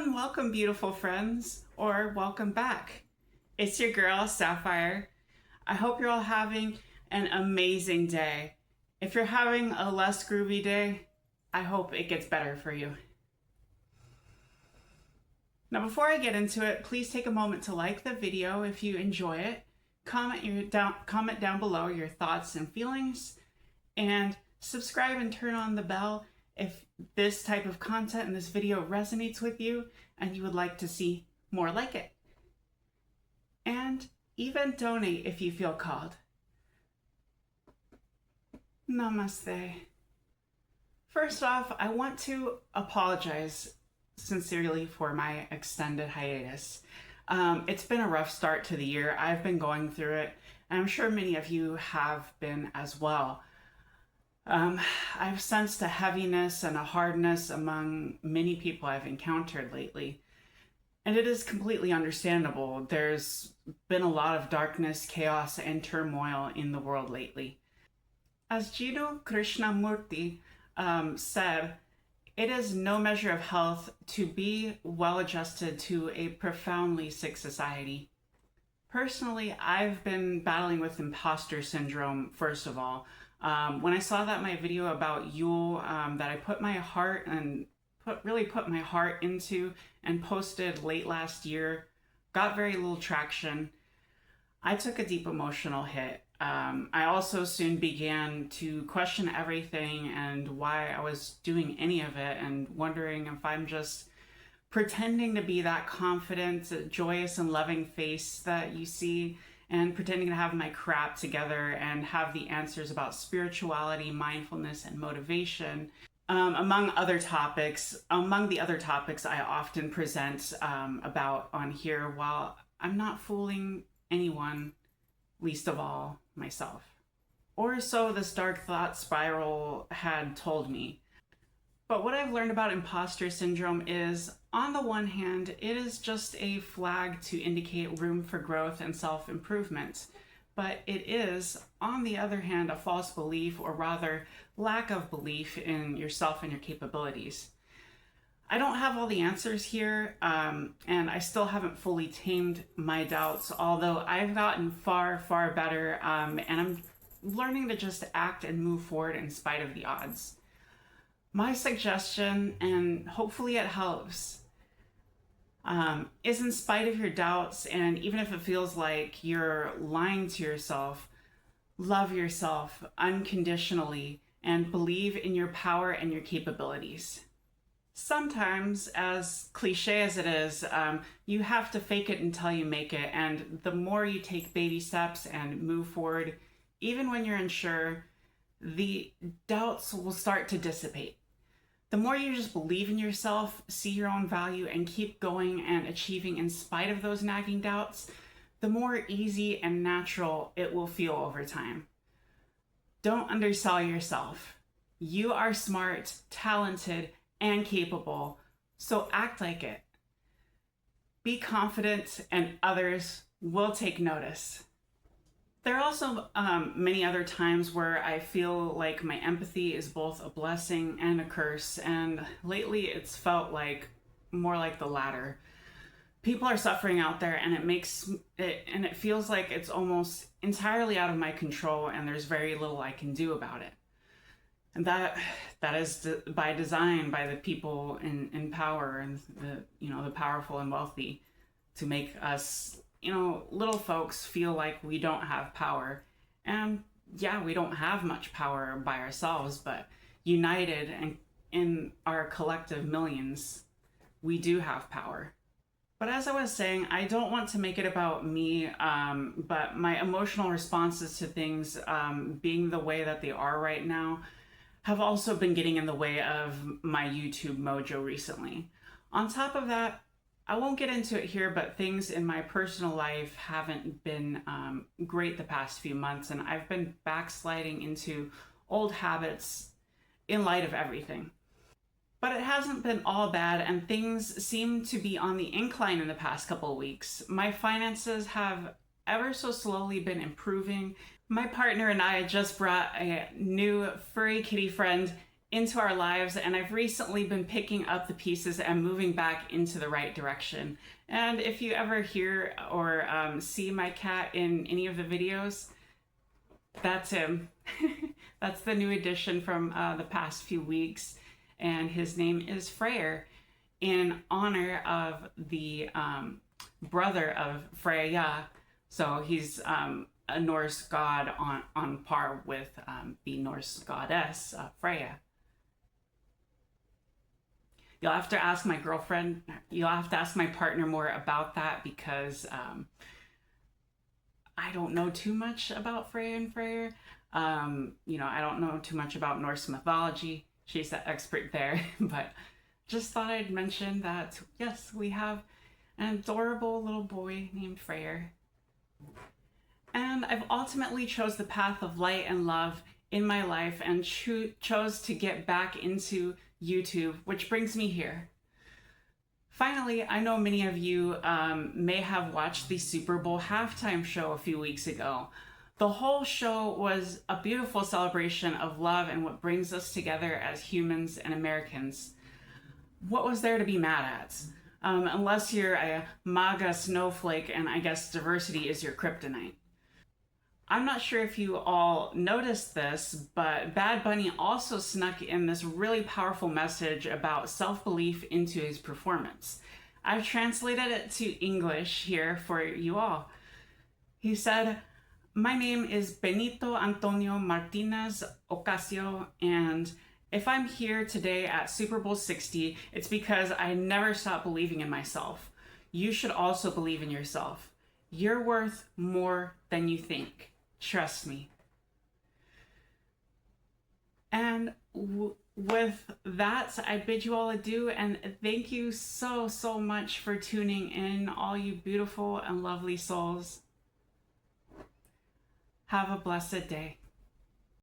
and welcome, beautiful friends, or welcome back. It's your girl, Sapphire. I hope you're all having an amazing day. If you're having a less groovy day, I hope it gets better for you. Now, before I get into it, please take a moment to like the video if you enjoy it. Comment down below your thoughts and feelings, and subscribe and turn on the bell if this type of content in this video resonates with you and you would like to see more like it. And even donate if you feel called. Namaste. First off, I want to apologize sincerely for my extended hiatus. It's been a rough start to the year. I've been going through it, and I'm sure many of you have been as well. I've sensed a heaviness and a hardness among many people I've encountered lately, and it is completely understandable. There's been a lot of darkness, chaos, and turmoil in the world lately. As Jiddu Krishnamurti said, it is no measure of health to be well adjusted to a profoundly sick society. Personally, I've been battling with imposter syndrome, first of all. When I saw that my video about Yule that I put my heart into and posted late last year, got very little traction. I took a deep emotional hit. I also soon began to question everything and why I was doing any of it, and wondering if I'm just pretending to be that confident, joyous, and loving face that you see, and pretending to have my crap together and have the answers about spirituality, mindfulness, and motivation, among the other topics I often present about on here, while I'm not fooling anyone, least of all myself. Or so this dark thought spiral had told me. But what I've learned about imposter syndrome is, on the one hand, it is just a flag to indicate room for growth and self-improvement. But it is, on the other hand, a false belief, or rather lack of belief in yourself and your capabilities. I don't have all the answers here, and I still haven't fully tamed my doubts, although I've gotten far, far better, and I'm learning to just act and move forward in spite of the odds. My suggestion, and hopefully it helps, is, in spite of your doubts, and even if it feels like you're lying to yourself, love yourself unconditionally and believe in your power and your capabilities. Sometimes, as cliche as it is, you have to fake it until you make it, and the more you take baby steps and move forward, even when you're unsure, the doubts will start to dissipate. The more you just believe in yourself, see your own value, and keep going and achieving in spite of those nagging doubts, the more easy and natural it will feel over time. Don't undersell yourself. You are smart, talented, and capable, so act like it. Be confident, and others will take notice. There are also many other times where I feel like my empathy is both a blessing and a curse, and lately it's felt like more like the latter. People are suffering out there, and it feels like it's almost entirely out of my control, and there's very little I can do about it. And that is by design, by the people in power, and the powerful and wealthy, to make us, little folks feel like we don't have power. And yeah, we don't have much power by ourselves, but united and in our collective millions, we do have power. But as I was saying, I don't want to make it about me, but my emotional responses to things being the way that they are right now have also been getting in the way of my YouTube mojo recently. On top of that, I won't get into it here, but things in my personal life haven't been great the past few months, and I've been backsliding into old habits in light of everything. But it hasn't been all bad, and things seem to be on the incline in the past couple of weeks. My finances have ever so slowly been improving. My partner and I just brought a new furry kitty friend into our lives, and I've recently been picking up the pieces and moving back into the right direction. And if you ever hear or see my cat in any of the videos, that's him. That's the new addition from the past few weeks, and his name is Freyr, in honor of the brother of Freya. So he's a Norse god on par with the Norse goddess Freya. You'll have to ask my girlfriend, you'll have to ask my partner more about that, because I don't know too much about Freya and Freyr. I don't know too much about Norse mythology. She's the expert there, but just thought I'd mention that, yes, we have an adorable little boy named Freyr. And I've ultimately chose the path of light and love in my life, and chose to get back into YouTube, which brings me here. Finally, I know many of you may have watched the Super Bowl halftime show a few weeks ago. The whole show was a beautiful celebration of love and what brings us together as humans and Americans. What was there to be mad at? Unless you're a MAGA snowflake and I guess diversity is your kryptonite. I'm not sure if you all noticed this, but Bad Bunny also snuck in this really powerful message about self-belief into his performance. I've translated it to English here for you all. He said, "My name is Benito Antonio Martinez Ocasio, and if I'm here today at Super Bowl 60, it's because I never stopped believing in myself. You should also believe in yourself. You're worth more than you think. Trust me." And with that, I bid you all adieu, and thank you so, so much for tuning in, all you beautiful and lovely souls. Have a blessed day.